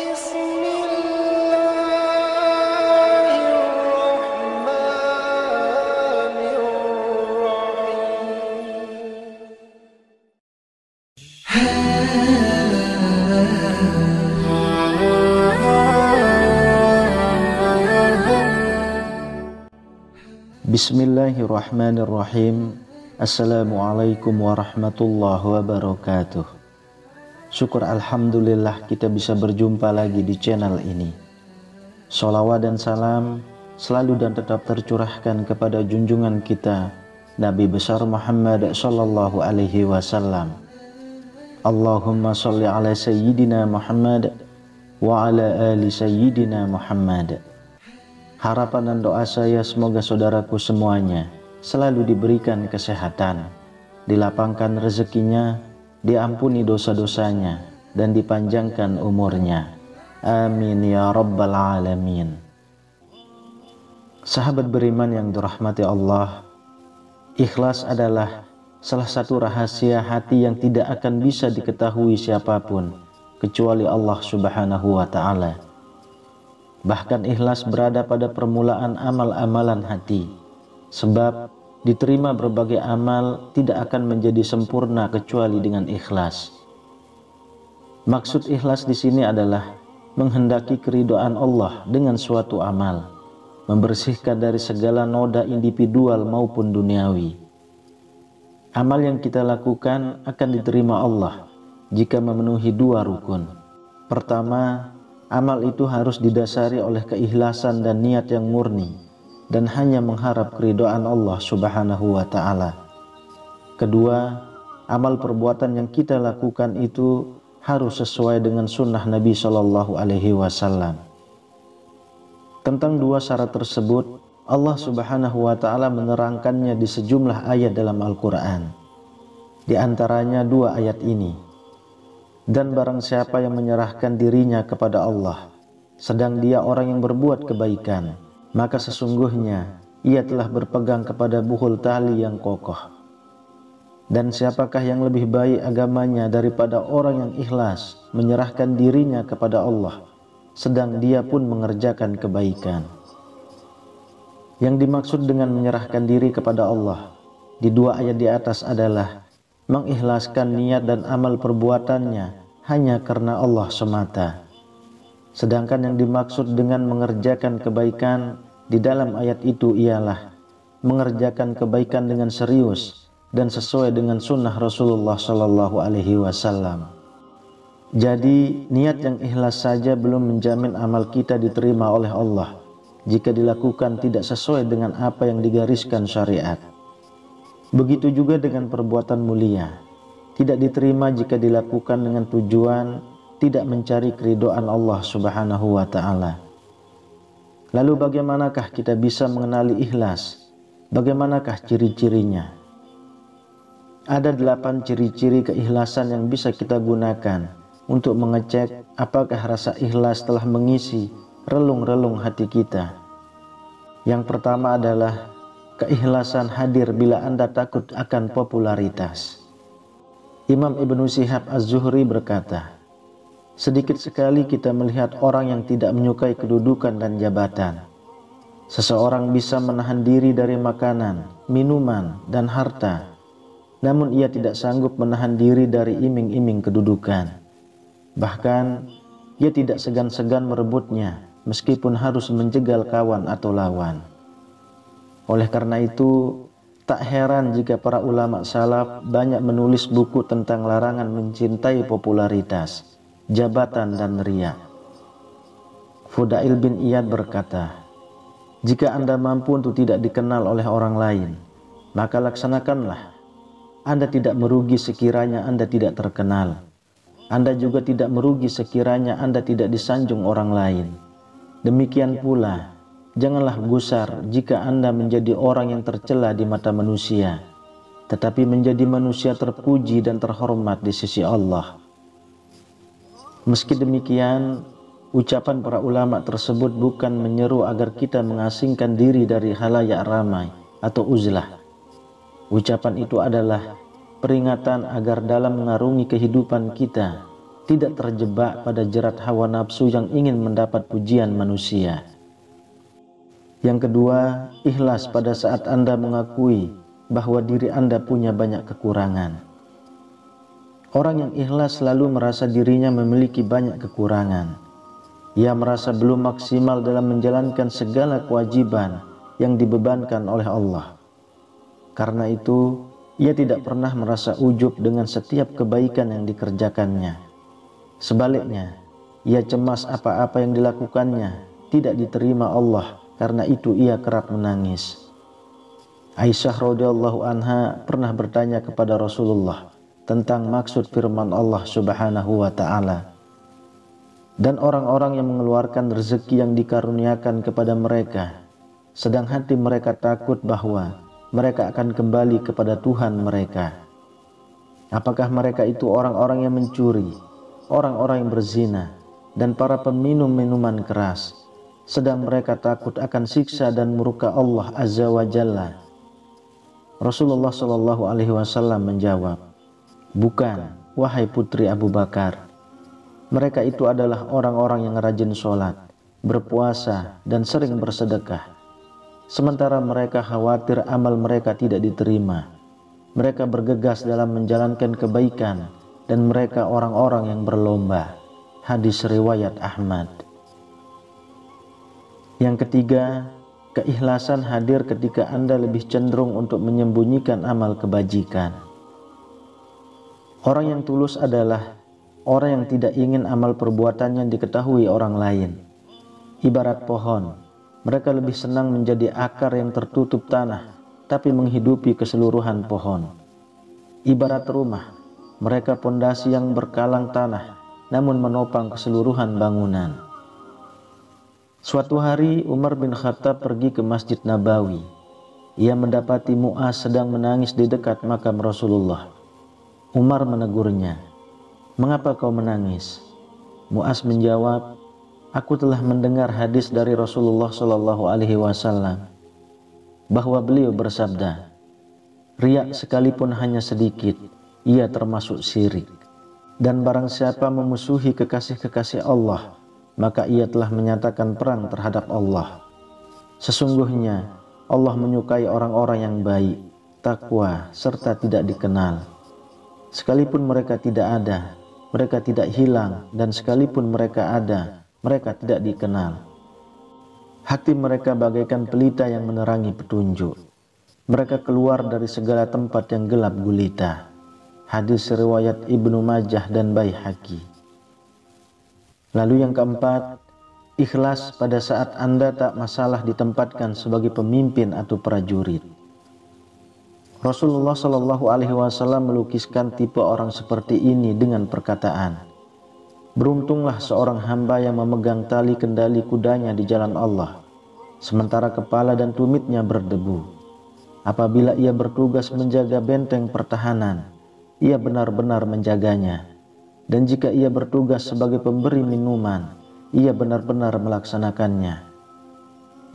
بسم الله الرحمن الرحيم. Bismillahirrahmanirrahim. Assalamualaikum warahmatullahi wabarakatuh. Syukur alhamdulillah kita bisa berjumpa lagi di channel ini. Sholawat dan salam selalu dan tetap tercurahkan kepada junjungan kita Nabi besar Muhammad sallallahu alaihi wasallam. Allahumma sholli ala sayyidina Muhammad wa ala ali sayyidina Muhammad. Harapan dan doa saya semoga saudaraku semuanya selalu diberikan kesehatan, dilapangkan rezekinya, diampuni dosa-dosanya, dan dipanjangkan umurnya. Amin ya rabbal alamin. Sahabat beriman yang dirahmati Allah, ikhlas adalah salah satu rahasia hati yang tidak akan bisa diketahui siapapun kecuali Allah Subhanahu wa ta'ala. Bahkan ikhlas berada pada permulaan amal-amalan hati, sebab diterima berbagai amal tidak akan menjadi sempurna kecuali dengan ikhlas. Maksud ikhlas di sini adalah menghendaki keridhaan Allah dengan suatu amal, membersihkan dari segala noda individual maupun duniawi. Amal yang kita lakukan akan diterima Allah jika memenuhi dua rukun. Pertama, amal itu harus didasari oleh keikhlasan dan niat yang murni dan hanya mengharap keridhaan Allah Subhanahu wa ta'ala. Kedua, amal perbuatan yang kita lakukan itu harus sesuai dengan sunnah Nabi Shallallahu alaihi wasallam. Tentang dua syarat tersebut, Allah Subhanahu wa ta'ala menerangkannya di sejumlah ayat dalam Al-Quran. Di antaranya dua ayat ini. Dan barang siapa yang menyerahkan dirinya kepada Allah, sedang dia orang yang berbuat kebaikan, maka sesungguhnya ia telah berpegang kepada buhul tali yang kokoh. Dan siapakah yang lebih baik agamanya daripada orang yang ikhlas menyerahkan dirinya kepada Allah, sedang dia pun mengerjakan kebaikan. Yang dimaksud dengan menyerahkan diri kepada Allah di dua ayat di atas adalah mengikhlaskan niat dan amal perbuatannya hanya karena Allah semata. Sedangkan yang dimaksud dengan mengerjakan kebaikan di dalam ayat itu ialah mengerjakan kebaikan dengan serius dan sesuai dengan sunnah Rasulullah Sallallahu Alaihi Wasallam. Jadi niat yang ikhlas saja belum menjamin amal kita diterima oleh Allah jika dilakukan tidak sesuai dengan apa yang digariskan syariat. Begitu juga dengan perbuatan mulia, tidak diterima jika dilakukan dengan tujuan tidak mencari keridhaan Allah Subhanahu wa ta'ala. Lalu bagaimanakah kita bisa mengenali ikhlas? Bagaimanakah ciri-cirinya? Ada 8 ciri-ciri keikhlasan yang bisa kita gunakan untuk mengecek apakah rasa ikhlas telah mengisi relung-relung hati kita. Yang pertama adalah keikhlasan hadir bila Anda takut akan popularitas. Imam Ibnu Syihab Az-Zuhri berkata, sedikit sekali kita melihat orang yang tidak menyukai kedudukan dan jabatan. Seseorang bisa menahan diri dari makanan, minuman, dan harta, namun ia tidak sanggup menahan diri dari iming-iming kedudukan. Bahkan, ia tidak segan-segan merebutnya, meskipun harus menjegal kawan atau lawan. Oleh karena itu, tak heran jika para ulama salaf banyak menulis buku tentang larangan mencintai popularitas, jabatan, dan riya. Fudail bin Iyad berkata, jika Anda mampu untuk tidak dikenal oleh orang lain, maka laksanakanlah. Anda tidak merugi sekiranya Anda tidak terkenal. Anda juga tidak merugi sekiranya Anda tidak disanjung orang lain. Demikian pula, janganlah gusar jika Anda menjadi orang yang tercela di mata manusia, tetapi menjadi manusia terpuji dan terhormat di sisi Allah. Meski demikian, ucapan para ulama tersebut bukan menyeru agar kita mengasingkan diri dari khalayak ramai atau uzlah. Ucapan itu adalah peringatan agar dalam mengarungi kehidupan kita tidak terjebak pada jerat hawa nafsu yang ingin mendapat pujian manusia. Yang kedua, ikhlas pada saat Anda mengakui bahwa diri Anda punya banyak kekurangan. Orang yang ikhlas selalu merasa dirinya memiliki banyak kekurangan. Ia merasa belum maksimal dalam menjalankan segala kewajiban yang dibebankan oleh Allah. Karena itu, ia tidak pernah merasa ujub dengan setiap kebaikan yang dikerjakannya. Sebaliknya, ia cemas apa-apa yang dilakukannya tidak diterima Allah, karena itu ia kerap menangis. Aisyah radhiyallahu anha pernah bertanya kepada Rasulullah tentang maksud firman Allah Subhanahu wa ta'ala. Dan orang-orang yang mengeluarkan rezeki yang dikaruniakan kepada mereka, sedang hati mereka takut bahwa mereka akan kembali kepada Tuhan mereka. Apakah mereka itu orang-orang yang mencuri, orang-orang yang berzina, dan para peminum minuman keras, sedang mereka takut akan siksa dan murka Allah Azza wa Jalla? Rasulullah Shallallahu Alaihi Wasallam menjawab, "Bukan, wahai putri Abu Bakar. Mereka itu adalah orang-orang yang rajin sholat, berpuasa, dan sering bersedekah. Sementara mereka khawatir amal mereka tidak diterima. Mereka bergegas dalam menjalankan kebaikan, dan mereka orang-orang yang berlomba." Hadis riwayat Ahmad. Yang ketiga, keikhlasan hadir ketika Anda lebih cenderung untuk menyembunyikan amal kebajikan. Orang yang tulus adalah orang yang tidak ingin amal perbuatannya diketahui orang lain. Ibarat pohon, mereka lebih senang menjadi akar yang tertutup tanah, tapi menghidupi keseluruhan pohon. Ibarat rumah, mereka pondasi yang berkalang tanah, namun menopang keseluruhan bangunan. Suatu hari Umar bin Khattab pergi ke Masjid Nabawi. Ia mendapati Mu'az sedang menangis di dekat makam Rasulullah. Umar menegurnya, "Mengapa kau menangis?" Mu'az menjawab, "Aku telah mendengar hadis dari Rasulullah Shallallahu Alaihi Wasallam bahwa beliau bersabda, riya sekalipun hanya sedikit, ia termasuk syirik. Dan barang siapa memusuhi kekasih-kekasih Allah, maka ia telah menyatakan perang terhadap Allah. Sesungguhnya Allah menyukai orang-orang yang baik, takwa, serta tidak dikenal. Sekalipun mereka tidak ada, mereka tidak hilang, dan sekalipun mereka ada, mereka tidak dikenal. Hati mereka bagaikan pelita yang menerangi petunjuk. Mereka keluar dari segala tempat yang gelap gulita." Hadis riwayat Ibnu Majah dan Baihaqi. Lalu yang keempat, ikhlas pada saat Anda tak masalah ditempatkan sebagai pemimpin atau prajurit. Rasulullah Shallallahu Alaihi Wasallam melukiskan tipe orang seperti ini dengan perkataan, "Beruntunglah seorang hamba yang memegang tali kendali kudanya di jalan Allah, sementara kepala dan tumitnya berdebu. Apabila ia bertugas menjaga benteng pertahanan, ia benar-benar menjaganya. Dan jika ia bertugas sebagai pemberi minuman, ia benar-benar melaksanakannya."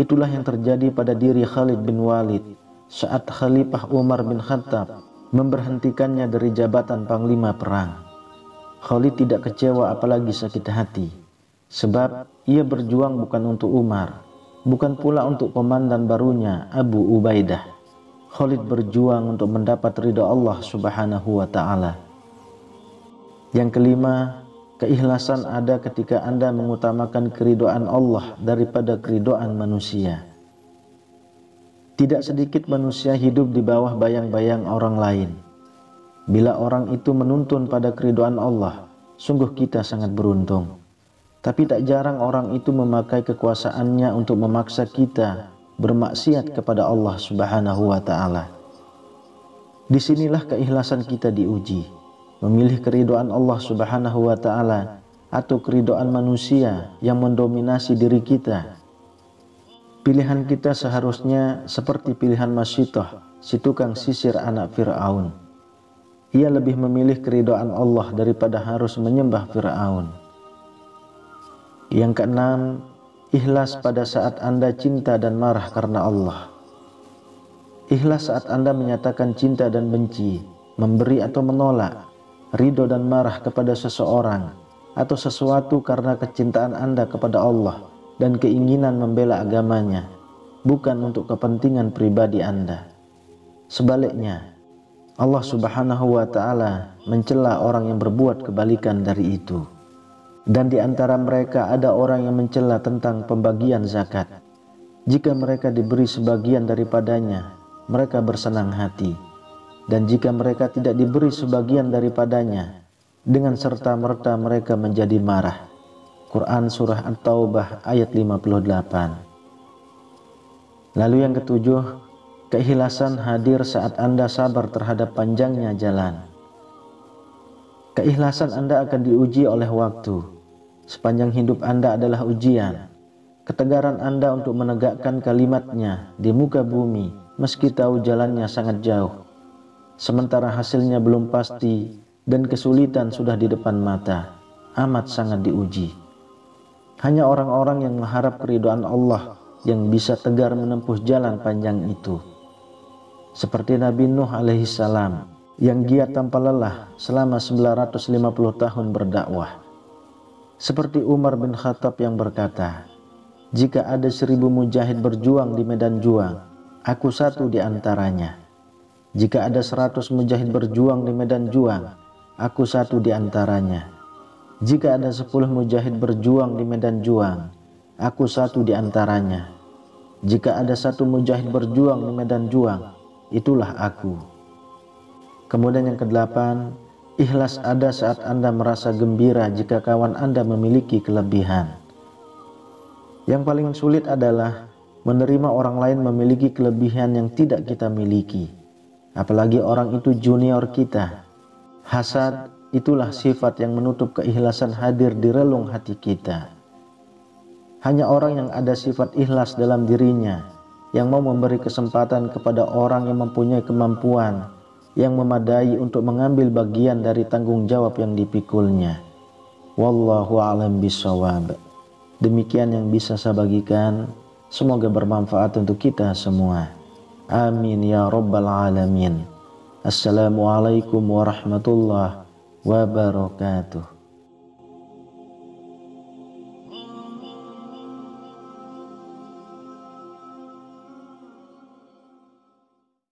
Itulah yang terjadi pada diri Khalid bin Walid saat Khalifah Umar bin Khattab memberhentikannya dari jabatan panglima perang. Khalid tidak kecewa apalagi sakit hati, sebab ia berjuang bukan untuk Umar, bukan pula untuk komandan barunya Abu Ubaidah. Khalid berjuang untuk mendapat ridha Allah Subhanahu wa ta'ala. Yang kelima, keikhlasan ada ketika Anda mengutamakan keridhaan Allah daripada keridhaan manusia. Tidak sedikit manusia hidup di bawah bayang-bayang orang lain. Bila orang itu menuntun pada keridhaan Allah, sungguh kita sangat beruntung. Tapi tak jarang orang itu memakai kekuasaannya untuk memaksa kita bermaksiat kepada Allah Subhanahu wa ta'ala. Disinilah keikhlasan kita diuji, memilih keridhaan Allah Subhanahu wa ta'ala atau keridhaan manusia yang mendominasi diri kita. Pilihan kita seharusnya seperti pilihan Masyitah, si tukang sisir anak Fir'aun. Ia lebih memilih keridhaan Allah daripada harus menyembah Fir'aun. Yang keenam, ikhlas pada saat Anda cinta dan marah karena Allah. Ikhlas saat Anda menyatakan cinta dan benci, memberi atau menolak, ridho dan marah kepada seseorang, atau sesuatu karena kecintaan Anda kepada Allah dan keinginan membela agamanya, bukan untuk kepentingan pribadi Anda. Sebaliknya, Allah Subhanahu wa Ta'ala mencela orang yang berbuat kebalikan dari itu. Dan di antara mereka ada orang yang mencela tentang pembagian zakat. Jika mereka diberi sebagian daripadanya, mereka bersenang hati. Dan jika mereka tidak diberi sebagian daripadanya, dengan serta-merta mereka menjadi marah. Quran Surah At-Taubah ayat 58. Lalu yang ketujuh, keikhlasan hadir saat Anda sabar terhadap panjangnya jalan. Keikhlasan Anda akan diuji oleh waktu. Sepanjang hidup Anda adalah ujian. Ketegaran Anda untuk menegakkan kalimatnya di muka bumi meski tahu jalannya sangat jauh. Sementara hasilnya belum pasti dan kesulitan sudah di depan mata, amat sangat diuji. Hanya orang-orang yang mengharap keridhaan Allah yang bisa tegar menempuh jalan panjang itu. Seperti Nabi Nuh alaihissalam yang giat tanpa lelah selama 950 tahun berdakwah. Seperti Umar bin Khattab yang berkata, jika ada 1000 mujahid berjuang di medan juang, aku satu di antaranya. Jika ada 100 mujahid berjuang di medan juang, aku satu di antaranya. Jika ada 10 mujahid berjuang di medan juang, aku satu di antaranya. Jika ada 1 mujahid berjuang di medan juang, itulah aku. Kemudian yang kedelapan, ikhlas ada saat Anda merasa gembira jika kawan Anda memiliki kelebihan. Yang paling sulit adalah menerima orang lain memiliki kelebihan yang tidak kita miliki. Apalagi orang itu junior kita. Hasad itulah sifat yang menutup keikhlasan hadir di relung hati kita. Hanya orang yang ada sifat ikhlas dalam dirinya, yang mau memberi kesempatan kepada orang yang mempunyai kemampuan yang memadai untuk mengambil bagian dari tanggung jawab yang dipikulnya. Wallahu a'lam bishawab. Demikian yang bisa saya bagikan. Semoga bermanfaat untuk kita semua. Amin ya rabbal alamin. Assalamualaikum warahmatullahi wabarakatuh.